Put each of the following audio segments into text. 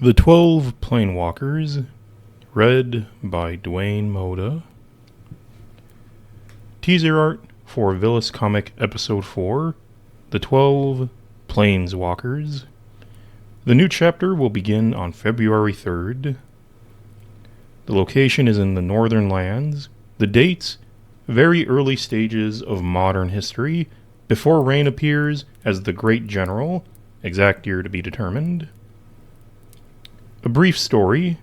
The 12 Plainswalkers, read by Dwayne Moda. Teaser art for Vilous Comic Episode 4, The 12 Plainswalkers. The new chapter will begin on February 3rd. The location is in the Northern Lands. The dates, very early stages of modern history, before Rain appears as the Great General, exact year to be determined. A brief story.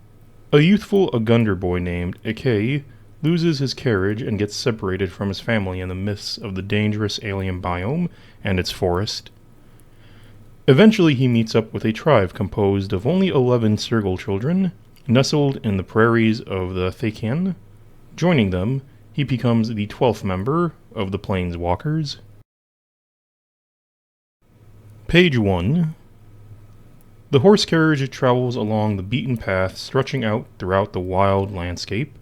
A youthful Agunder boy named Ikei loses his carriage and gets separated from his family in the midst of the dangerous alien biome and its forest. Eventually he meets up with a tribe composed of only 11 Sergal children, nestled in the prairies of the Thakien. Joining them, he becomes the 12th member of the Plainswalkers. Page 1. The horse carriage travels along the beaten path stretching out throughout the wild landscape.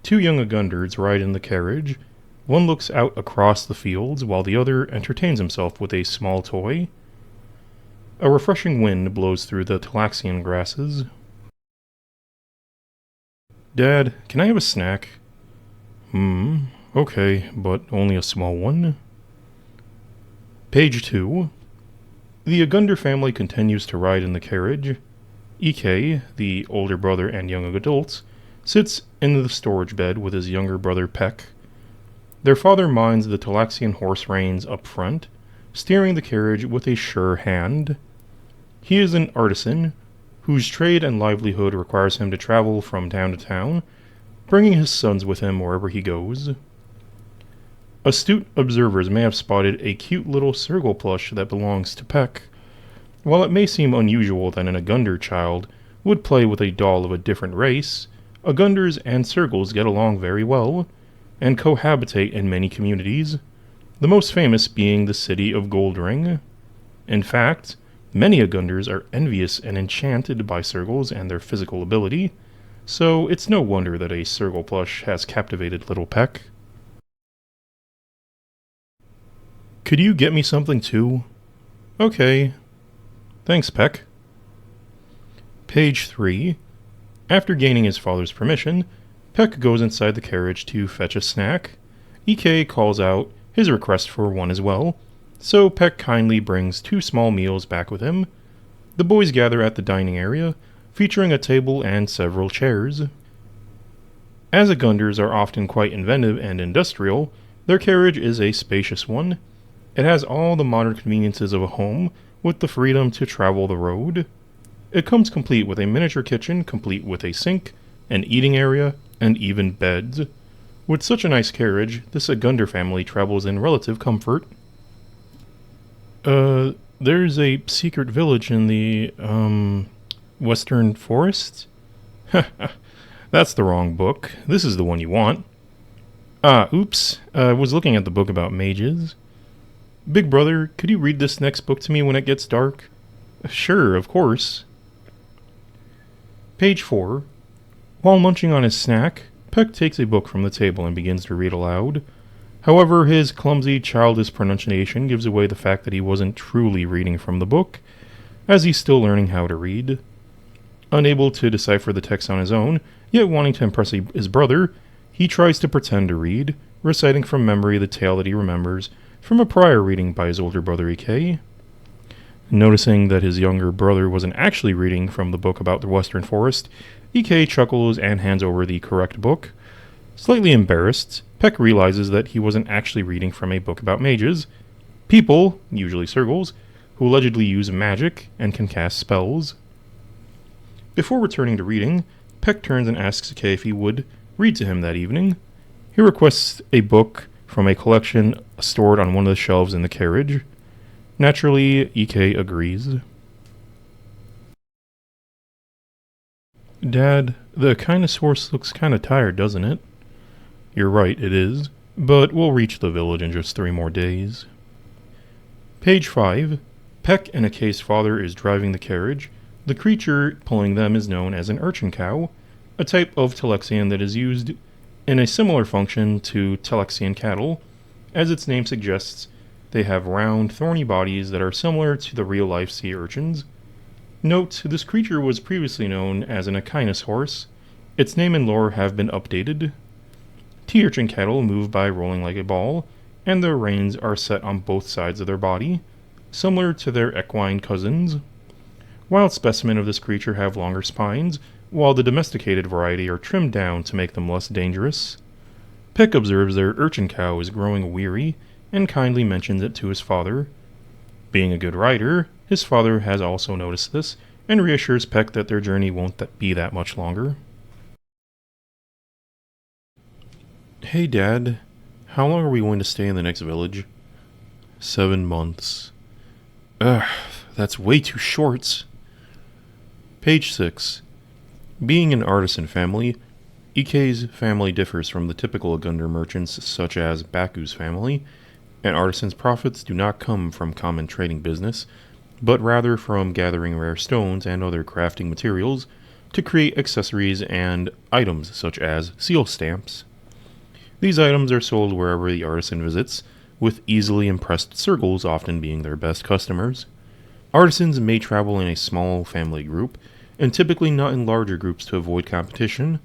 Two young Agunders ride in the carriage. One looks out across the fields while the other entertains himself with a small toy. A refreshing wind blows through the Talaxian grasses. "Dad, can I have a snack?" Okay, but only a small one." Page 2. The Agunder family continues to ride in the carriage. Ikei, the older brother and young adults, sits in the storage bed with his younger brother Peck. Their father minds the Talaxian horse reins up front, steering the carriage with a sure hand. He is an artisan, whose trade and livelihood requires him to travel from town to town, bringing his sons with him wherever he goes. Astute observers may have spotted a cute little Sergal plush that belongs to Peck. While it may seem unusual that an Agunder child would play with a doll of a different race, Agunders and Sergals get along very well, and cohabitate in many communities, the most famous being the city of Goldring. In fact, many Agunders are envious and enchanted by Sergals and their physical ability, so it's no wonder that a Sergal plush has captivated little Peck. "Could you get me something too?" "Okay. Thanks, Peck." Page 3. After gaining his father's permission, Peck goes inside the carriage to fetch a snack. Ikei calls out his request for one as well, so Peck kindly brings 2 small meals back with him. The boys gather at the dining area, featuring a table and several chairs. As Agunders are often quite inventive and industrial, their carriage is a spacious one. It has all the modern conveniences of a home, with the freedom to travel the road. It comes complete with a miniature kitchen, complete with a sink, an eating area, and even beds. With such a nice carriage, this Agunder family travels in relative comfort. There's a secret village in the, Western Forest? That's the wrong book. This is the one you want. Oops. I was looking at the book about mages. "Big brother, could you read this next book to me when it gets dark?" "Sure, of course." Page 4. While munching on his snack, Peck takes a book from the table and begins to read aloud. However, his clumsy, childish pronunciation gives away the fact that he wasn't truly reading from the book, as he's still learning how to read. Unable to decipher the text on his own, yet wanting to impress his brother, he tries to pretend to read, reciting from memory the tale that he remembers from a prior reading by his older brother Ikei. Noticing that his younger brother wasn't actually reading from the book about the Western Forest, Ikei chuckles and hands over the correct book. Slightly embarrassed, Peck realizes that he wasn't actually reading from a book about mages, people, usually Sergals, who allegedly use magic and can cast spells. Before returning to reading, Peck turns and asks Ikei if he would read to him that evening. He requests a book from a collection stored on one of the shelves in the carriage. Naturally, Ikei agrees. "Dad, the kindness horse looks kinda tired, doesn't it?" "You're right, it is, but we'll reach the village in just 3 more days." Page 5. Peck and Ikei's father is driving the carriage. The creature pulling them is known as an urchin cow, a type of Talaxian that is used in a similar function to Talaxian cattle. As its name suggests, they have round, thorny bodies that are similar to the real-life sea urchins. Note, this creature was previously known as an Aquinas horse. Its name and lore have been updated. Urchin cattle move by rolling like a ball, and their reins are set on both sides of their body, similar to their equine cousins. Wild specimens of this creature have longer spines, while the domesticated variety are trimmed down to make them less dangerous. Peck observes their urchin cow is growing weary, and kindly mentions it to his father. Being a good rider, his father has also noticed this, and reassures Peck that their journey won't be that much longer. Hey Dad, how long are we going to stay in the next village? 7 months. Ugh, that's way too short. Page 6. Being an artisan family, Ikke's family differs from the typical Agunder merchants such as Baku's family. An artisan's profits do not come from common trading business, but rather from gathering rare stones and other crafting materials to create accessories and items such as seal stamps. These items are sold wherever the artisan visits, with easily impressed Sergals often being their best customers. Artisans may travel in a small family group, and typically not in larger groups to avoid competition.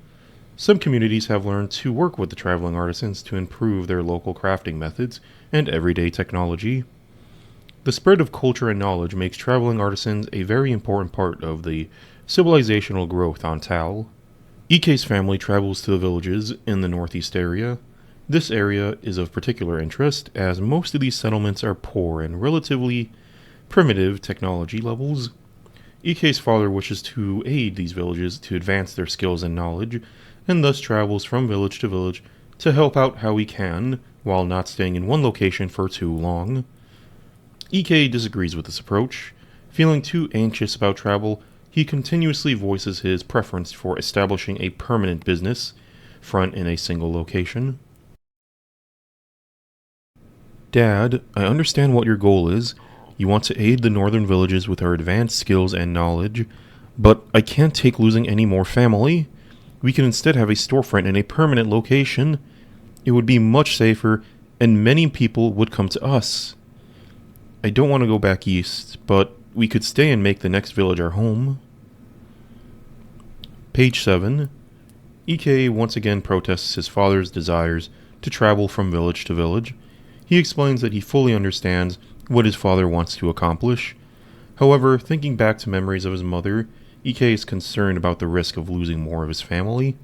Some communities have learned to work with the traveling artisans to improve their local crafting methods and everyday technology. The spread of culture and knowledge makes traveling artisans a very important part of the civilizational growth on Tal. Ikke's family travels to the villages in the northeast area. This area is of particular interest as most of these settlements are poor and relatively primitive technology levels. Ikke's father wishes to aid these villages to advance their skills and knowledge, and thus travels from village to village to help out how he can, while not staying in one location for too long. Ikke disagrees with this approach. Feeling too anxious about travel, he continuously voices his preference for establishing a permanent business front in a single location. Dad, I understand what your goal is. You want to aid the northern villages with our advanced skills and knowledge, but I can't take losing any more family. We can instead have a storefront in a permanent location. It would be much safer, and many people would come to us. I don't want to go back east, but we could stay and make the next village our home. Page 7. Ikke once again protests his father's desires to travel from village to village. He explains that he fully understands what his father wants to accomplish. However, thinking back to memories of his mother, Ikke is concerned about the risk of losing more of his family.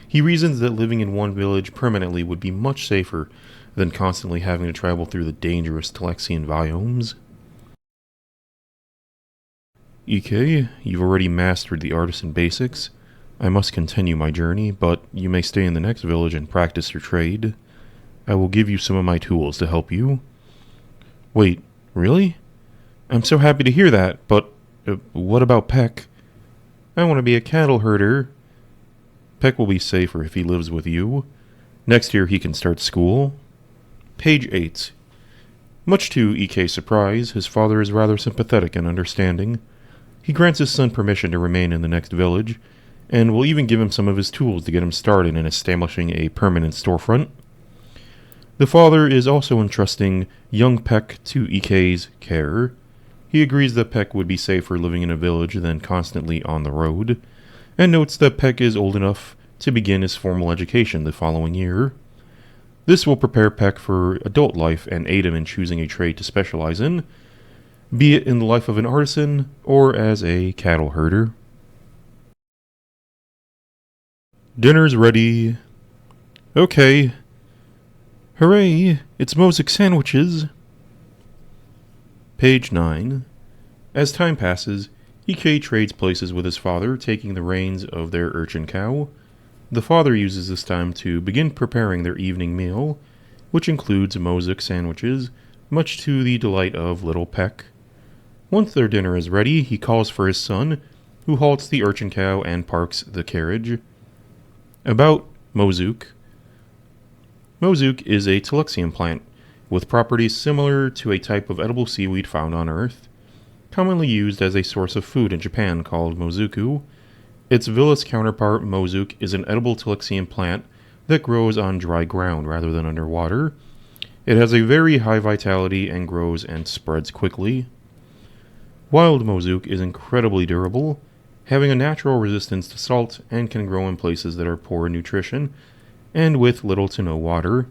He reasons that living in one village permanently would be much safer than constantly having to travel through the dangerous Telexian biomes. Ikke, you've already mastered the artisan basics. I must continue my journey, but you may stay in the next village and practice your trade. I will give you some of my tools to help you. Wait, really? I'm so happy to hear that, but what about Peck? I want to be a cattle herder. Peck will be safer if he lives with you. Next year he can start school. Page 8. Much to Ikke's surprise, his father is rather sympathetic and understanding. He grants his son permission to remain in the next village, and will even give him some of his tools to get him started in establishing a permanent storefront. The father is also entrusting young Peck to Ikke's care. He agrees that Peck would be safer living in a village than constantly on the road, and notes that Peck is old enough to begin his formal education the following year. This will prepare Peck for adult life and aid him in choosing a trade to specialize in, be it in the life of an artisan or as a cattle herder. Dinner's ready. Okay. Hooray, it's mosaic sandwiches. Page 9. As time passes, Ikke trades places with his father, taking the reins of their urchin cow. The father uses this time to begin preparing their evening meal, which includes mosaic sandwiches, much to the delight of little Peck. Once their dinner is ready, he calls for his son, who halts the urchin cow and parks the carriage. About Mozook. Mozook is a Telexian plant, with properties similar to a type of edible seaweed found on Earth, commonly used as a source of food in Japan called mozuku. Its Vilous counterpart, Mozook, is an edible Telexian plant that grows on dry ground rather than underwater. It has a very high vitality and grows and spreads quickly. Wild Mozook is incredibly durable, having a natural resistance to salt and can grow in places that are poor in nutrition and with little to no water.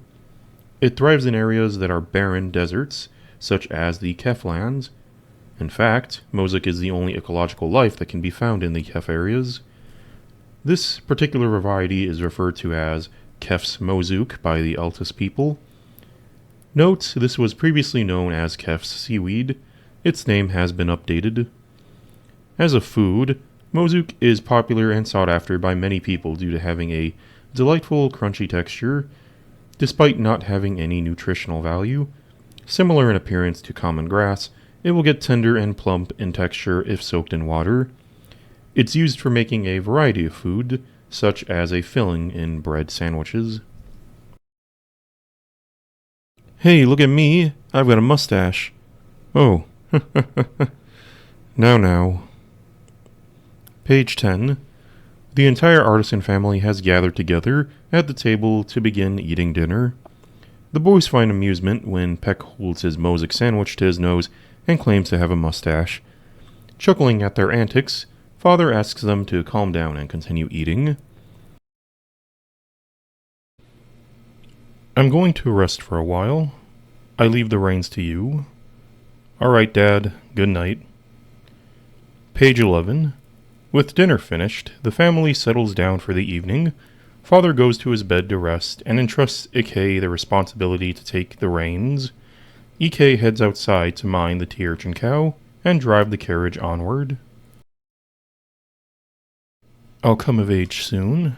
It thrives in areas that are barren deserts, such as the Keflands. In fact, Mozook is the only ecological life that can be found in the Kef areas. This particular variety is referred to as Kef's Mozook by the Altus people. Note, this was previously known as Kef's seaweed. Its name has been updated. As a food, Mozook is popular and sought after by many people due to having a delightful, crunchy texture, despite not having any nutritional value. Similar in appearance to common grass, it will get tender and plump in texture if soaked in water. It's used for making a variety of food, such as a filling in bread sandwiches. Hey, look at me! I've got a mustache. Oh. Now. Page 10. The entire Artisan family has gathered together at the table to begin eating dinner. The boys find amusement when Peck holds his Mozook sandwich to his nose and claims to have a mustache. Chuckling at their antics, Father asks them to calm down and continue eating. I'm going to rest for a while. I leave the reins to you. All right, Dad. Good night. Page 11. With dinner finished, the family settles down for the evening. Father goes to his bed to rest and entrusts Ike the responsibility to take the reins. Ike heads outside to mind the tea urchin cow and drive the carriage onward. I'll come of age soon.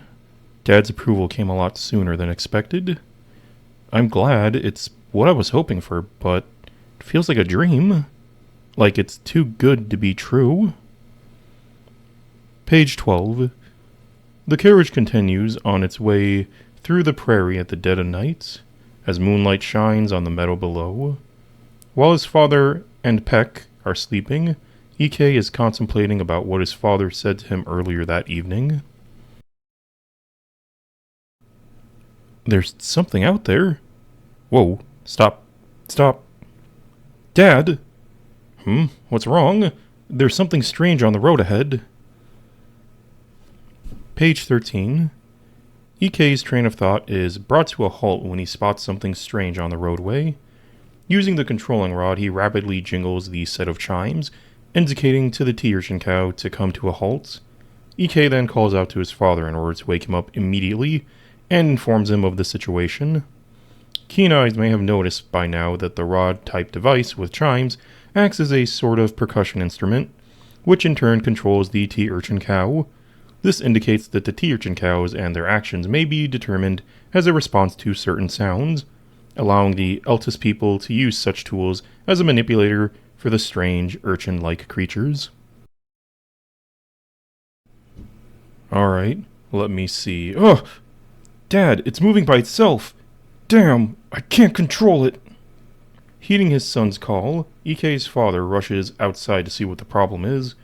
Dad's approval came a lot sooner than expected. I'm glad. It's what I was hoping for, but it feels like a dream. Like it's too good to be true. Page 12. The carriage continues on its way through the prairie at the dead of night, as moonlight shines on the meadow below. While his father and Peck are sleeping, Ike is contemplating about what his father said to him earlier that evening. There's something out there. Whoa, stop. Dad! What's wrong? There's something strange on the road ahead. Page 13. Ike's train of thought is brought to a halt when he spots something strange on the roadway. Using the controlling rod, he rapidly jingles the set of chimes, indicating to the tea urchin cow to come to a halt. Ike then calls out to his father in order to wake him up immediately, and informs him of the situation. Keen eyes may have noticed by now that the rod-type device with chimes acts as a sort of percussion instrument, which in turn controls the tea urchin cow. This indicates that the tea urchin cows and their actions may be determined as a response to certain sounds, allowing the Altus people to use such tools as a manipulator for the strange urchin-like creatures. Alright, let me see. Oh! Dad, it's moving by itself! Damn, I can't control it! Heeding his son's call, Ike's father rushes outside to see what the problem is.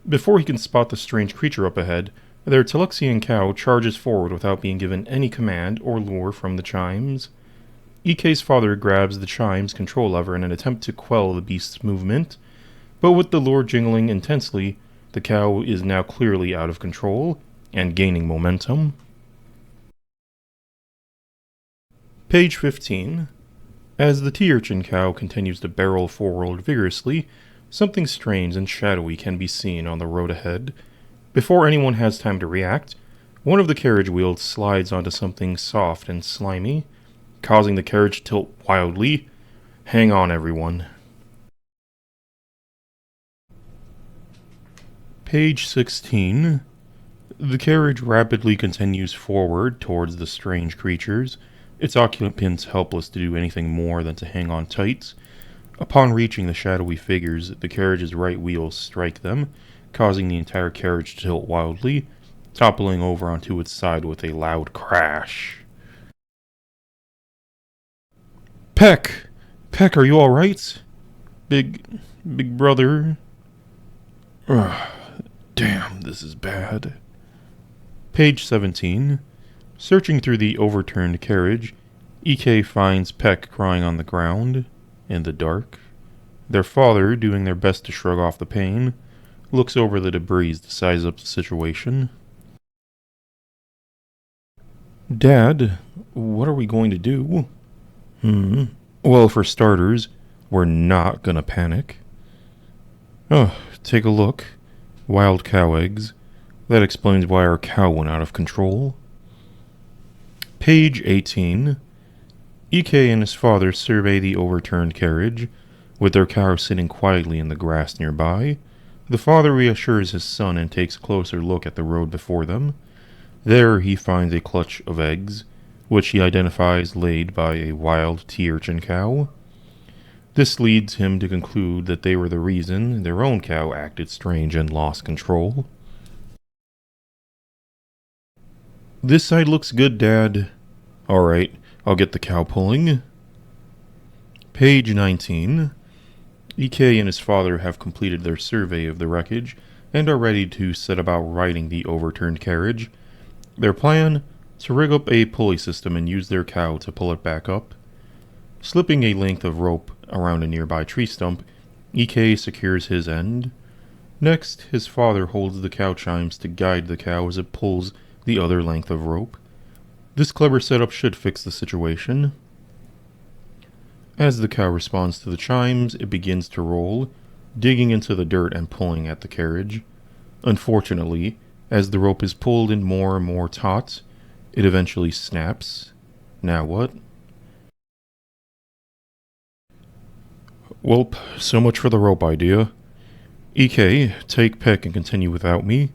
Before he can spot the strange creature up ahead, their Telexian cow charges forward without being given any command or lure from the chimes. Ike's father grabs the chimes control lever in an attempt to quell the beast's movement, but with the lure jingling intensely, the cow is now clearly out of control and gaining momentum. Page 15. As the tea urchin cow continues to barrel forward vigorously, something strange and shadowy can be seen on the road ahead. Before anyone has time to react, one of the carriage wheels slides onto something soft and slimy, causing the carriage to tilt wildly. Hang on, everyone. Page 16. The carriage rapidly continues forward towards the strange creatures, its occupants helpless to do anything more than to hang on tight. Upon reaching the shadowy figures, the carriage's right wheels strike them, causing the entire carriage to tilt wildly, toppling over onto its side with a loud crash. Peck! Peck, are you alright? Big brother? Ugh, damn, this is bad. Page 17. Searching through the overturned carriage, Ike finds Peck crying on the ground, in the dark. Their father, doing their best to shrug off the pain, looks over the debris to size up the situation. Dad, what are we going to do? Well, for starters, we're not gonna panic. Oh, take a look. Wild cow eggs. That explains why our cow went out of control. Page 18. EK and his father survey the overturned carriage, with their cow sitting quietly in the grass nearby. The father reassures his son and takes a closer look at the road before them. There he finds a clutch of eggs, which he identifies laid by a wild urchin cow. This leads him to conclude that they were the reason their own cow acted strange and lost control. This side looks good, Dad. Alright, I'll get the cow pulling. Page 19. EK and his father have completed their survey of the wreckage and are ready to set about righting the overturned carriage. Their plan? To rig up a pulley system and use their cow to pull it back up. Slipping a length of rope around a nearby tree stump, EK secures his end. Next, his father holds the cow chimes to guide the cow as it pulls the other length of rope. This clever setup should fix the situation. As the cow responds to the chimes, it begins to roll, digging into the dirt and pulling at the carriage. Unfortunately, as the rope is pulled in more and more taut, it eventually snaps. Now what? Welp, so much for the rope idea. EK, take Peck and continue without me.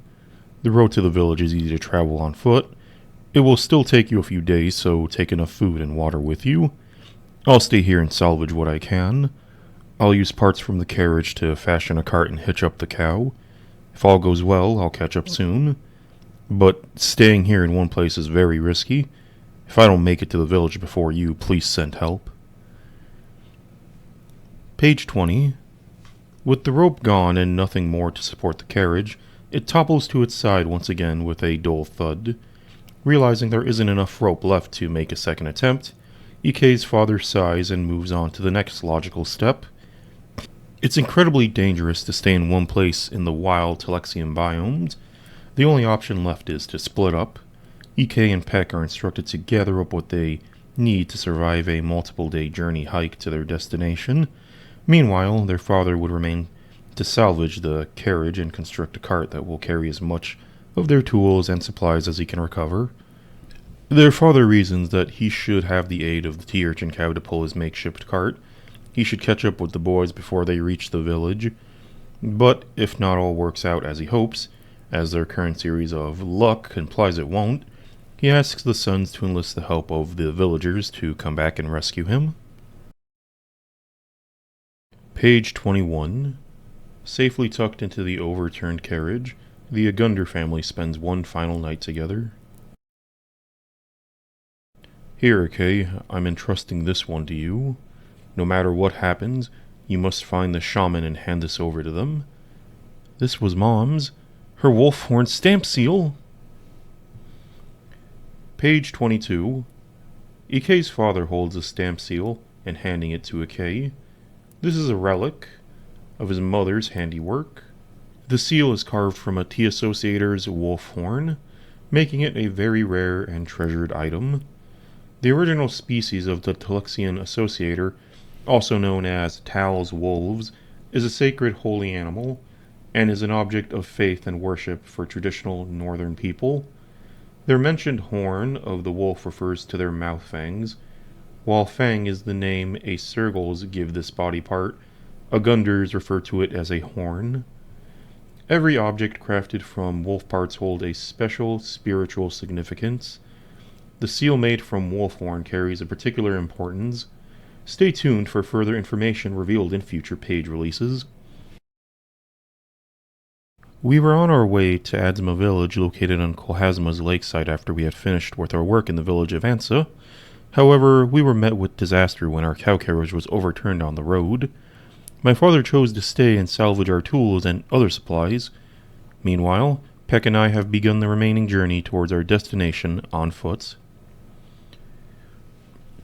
The road to the village is easy to travel on foot. It will still take you a few days, so take enough food and water with you. I'll stay here and salvage what I can. I'll use parts from the carriage to fashion a cart and hitch up the cow. If all goes well, I'll catch up soon. But staying here in one place is very risky. If I don't make it to the village before you, please send help. Page 20. With the rope gone and nothing more to support the carriage, it topples to its side once again with a dull thud. Realizing there isn't enough rope left to make a second attempt, EK's father sighs and moves on to the next logical step. It's incredibly dangerous to stay in one place in the wild Telexian biomes. The only option left is to split up. EK and Peck are instructed to gather up what they need to survive a multiple-day journey hike to their destination. Meanwhile, their father would remain to salvage the carriage and construct a cart that will carry as much of their tools and supplies as he can recover. Their father reasons that he should have the aid of the urchin cow to pull his makeshift cart. He should catch up with the boys before they reach the village. But if not all works out as he hopes, as their current series of luck implies it won't, he asks the sons to enlist the help of the villagers to come back and rescue him. Page 21. Safely tucked into the overturned carriage, the Agund family spends one final night together. Here, Kay, I'm entrusting this one to you. No matter what happens, you must find the shaman and hand this over to them. This was Mom's. Her wolf horn stamp seal. Page 22. EK's father holds a stamp seal and handing it to EK. This is a relic of his mother's handiwork. The seal is carved from a tea associator's wolf horn, making it a very rare and treasured item. The original species of the Telexian associator, also known as Tal's wolves, is a sacred holy animal, and is an object of faith and worship for traditional northern people. Their mentioned horn of the wolf refers to their mouth fangs, while fang is the name a Sergals give this body part. Agunders refer to it as a horn. Every object crafted from wolf parts hold a special spiritual significance. The seal made from wolf horn carries a particular importance. Stay tuned for further information revealed in future page releases. We were on our way to Adzma village located on Kolhasma's lakeside after we had finished with our work in the village of Ansa. However, we were met with disaster when our cow carriage was overturned on the road. My father chose to stay and salvage our tools and other supplies. Meanwhile, Peck and I have begun the remaining journey towards our destination on foot.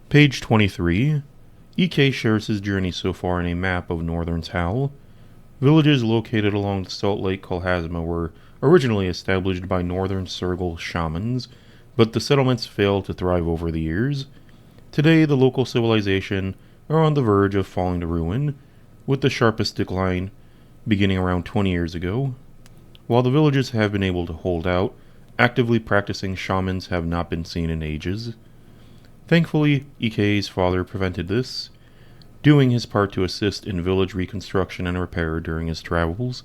Page 23. EK shares his journey so far in a map of northern Tal. Villages located along the Salt Lake Kalhazma were originally established by northern Sergal shamans, but the settlements failed to thrive over the years. Today, the local civilization are on the verge of falling to ruin, with the sharpest decline beginning around 20 years ago. While the villages have been able to hold out, actively practicing shamans have not been seen in ages. Thankfully, EK's father prevented this, doing his part to assist in village reconstruction and repair during his travels.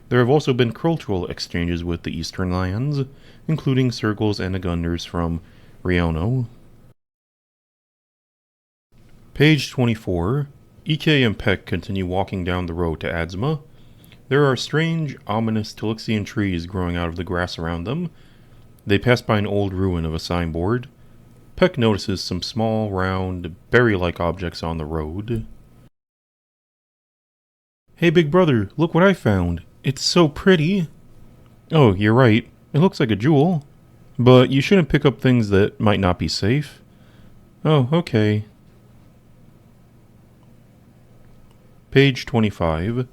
There have also been cultural exchanges with the eastern lands, including Sergals and Agunders from Riono. Page 24. EK and Peck continue walking down the road to Adzma. There are strange, ominous Tilixian trees growing out of the grass around them. They pass by an old ruin of a signboard. Peck notices some small, round, berry-like objects on the road. Hey, big brother, look what I found. It's so pretty. Oh, you're right. It looks like a jewel. But you shouldn't pick up things that might not be safe. Oh, okay. Page 25.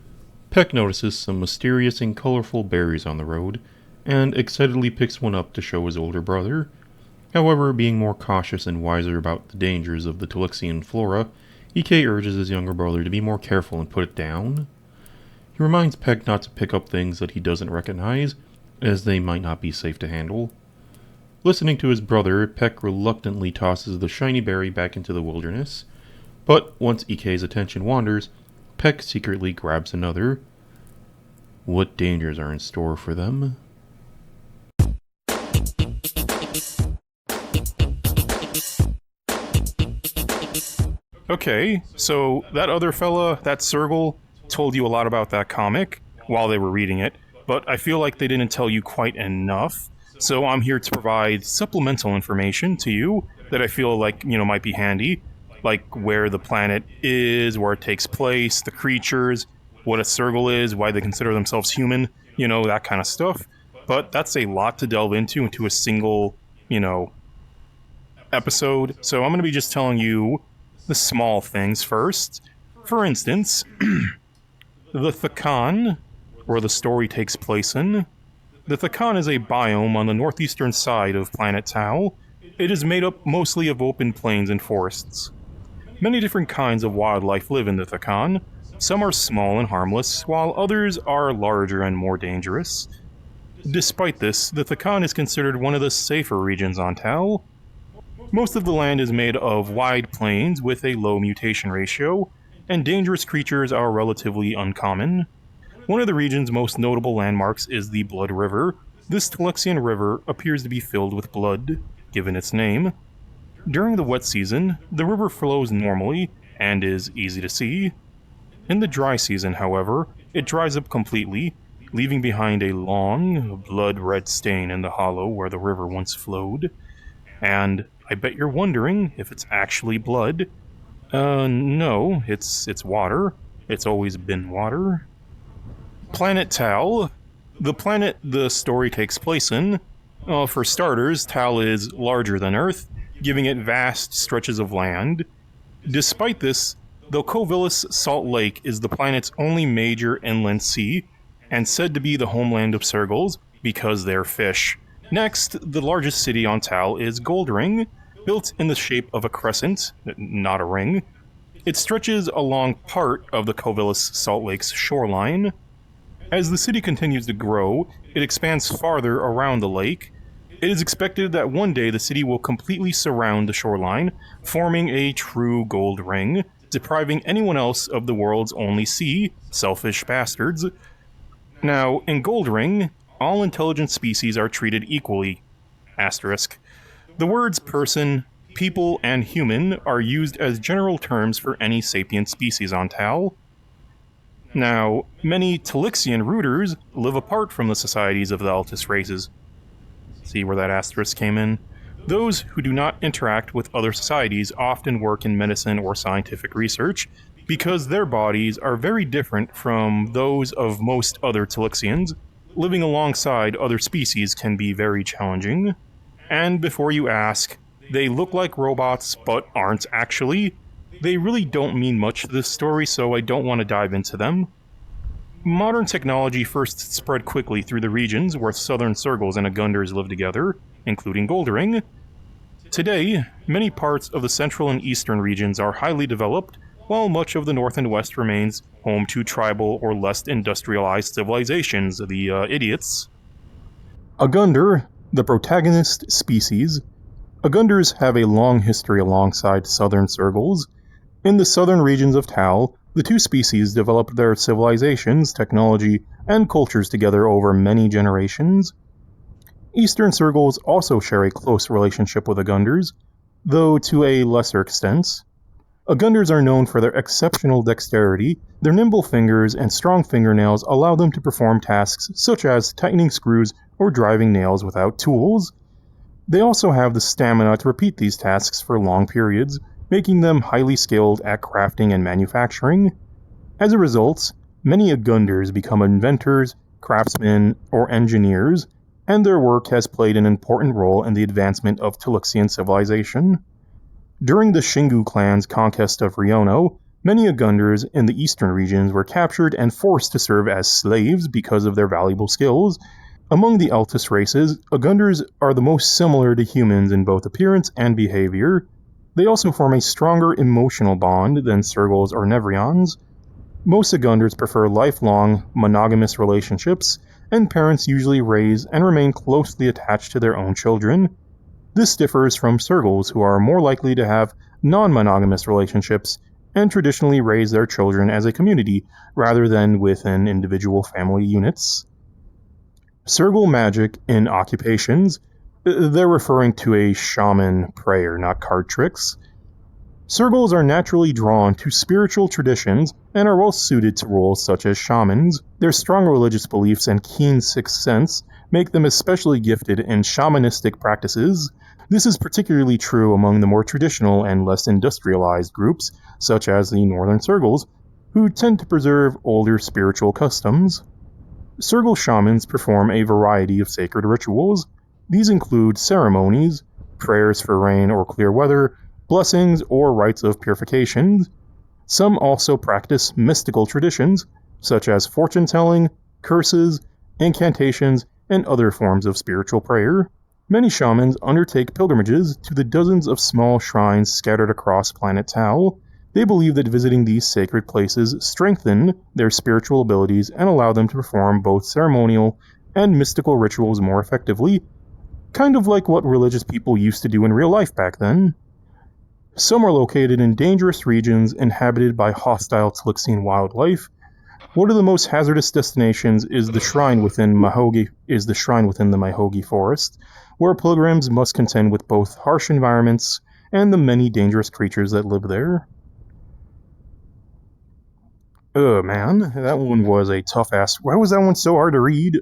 Peck notices some mysterious and colorful berries on the road, and excitedly picks one up to show his older brother. However, being more cautious and wiser about the dangers of the Tilixian flora, EK urges his younger brother to be more careful and put it down. He reminds Peck not to pick up things that he doesn't recognize, as they might not be safe to handle. Listening to his brother, Peck reluctantly tosses the shiny berry back into the wilderness, but once EK's attention wanders, Peck secretly grabs another. What dangers are in store for them? Okay, so that other fella, that Sergal, told you a lot about that comic while they were reading it, but I feel like they didn't tell you quite enough, so I'm here to provide supplemental information to you that I feel like, might be handy, like where the planet is, where it takes place, the creatures, what a Sergal is, why they consider themselves human, that kind of stuff. But that's a lot to delve into a single, episode, so I'm going to be just telling you the small things first. For instance, the Thakan, where the story takes place in. The Thakan is a biome on the northeastern side of planet Tau. It is made up mostly of open plains and forests. Many different kinds of wildlife live in the Thakan. Some are small and harmless, while others are larger and more dangerous. Despite this, the Thakan is considered one of the safer regions on Tau. Most of the land is made of wide plains with a low mutation ratio, and dangerous creatures are relatively uncommon. One of the region's most notable landmarks is the Blood River. This Tilixian river appears to be filled with blood, given its name. During the wet season, the river flows normally and is easy to see. In the dry season, however, it dries up completely, leaving behind a long, blood-red stain in the hollow where the river once flowed. And I bet you're wondering if it's actually blood. No, it's water. It's always been water. Planet Tal. The planet the story takes place in. For starters, Tal is larger than Earth, giving it vast stretches of land. Despite this, the Vilous Salt Lake is the planet's only major inland sea, and said to be the homeland of Sergals because they're fish. Next, the largest city on Tal is Goldring, built in the shape of a crescent, not a ring. It stretches along part of the Vilous Salt Lake's shoreline. As the city continues to grow, it expands farther around the lake. It is expected that one day the city will completely surround the shoreline, forming a true gold ring, depriving anyone else of the world's only sea, selfish bastards. Now, in Goldring, all intelligent species are treated equally. Asterisk. The words person, people, and human are used as general terms for any sapient species on Tal. Now, many Tilixian rooters live apart from the societies of the Altus races. See where that asterisk came in? Those who do not interact with other societies often work in medicine or scientific research because their bodies are very different from those of most other Tilixians. Living alongside other species can be very challenging. And before you ask, they look like robots but aren't actually. They really don't mean much to this story, so I don't want to dive into them. Modern technology first spread quickly through the regions where southern Sergals and Agunders live together, including Goldring. Today, many parts of the central and eastern regions are highly developed, while much of the north and west remains home to tribal or less industrialized civilizations, the idiots. Agunder, the protagonist species. Agunders have a long history alongside southern Sergals. In the southern regions of Tal, the two species developed their civilizations, technology, and cultures together over many generations. Eastern Sergals also share a close relationship with Agunders, though to a lesser extent. Agunders are known for their exceptional dexterity. Their nimble fingers and strong fingernails allow them to perform tasks such as tightening screws or driving nails without tools. They also have the stamina to repeat these tasks for long periods, making them highly skilled at crafting and manufacturing. As a result, many Agunders become inventors, craftsmen, or engineers, and their work has played an important role in the advancement of Tuluxian civilization. During the Shingu clan's conquest of Riono, many Agunders in the eastern regions were captured and forced to serve as slaves because of their valuable skills. Among the Altus races, Agunders are the most similar to humans in both appearance and behavior. They also form a stronger emotional bond than Sergals or Nevrians. Most Agunders prefer lifelong, monogamous relationships, and parents usually raise and remain closely attached to their own children. This differs from Sergals, who are more likely to have non-monogamous relationships and traditionally raise their children as a community rather than within individual family units. Sergal magic in occupations. They're referring to a shaman prayer, not card tricks. Sergals are naturally drawn to spiritual traditions and are well suited to roles such as shamans. Their strong religious beliefs and keen sixth sense make them especially gifted in shamanistic practices. This is particularly true among the more traditional and less industrialized groups, such as the Northern Sergals, who tend to preserve older spiritual customs. Sergal shamans perform a variety of sacred rituals. These include ceremonies, prayers for rain or clear weather, blessings, or rites of purification. Some also practice mystical traditions, such as fortune-telling, curses, incantations, and other forms of spiritual prayer. Many shamans undertake pilgrimages to the dozens of small shrines scattered across planet Tau. They believe that visiting these sacred places strengthen their spiritual abilities and allow them to perform both ceremonial and mystical rituals more effectively, kind of like what religious people used to do in real life back then. Some are located in dangerous regions inhabited by hostile Tuluxian wildlife. One of the most hazardous destinations is the shrine within the Myhogi Forest, where pilgrims must contend with both harsh environments and the many dangerous creatures that live there. Man, that one was a tough ass. Why was that one so hard to read?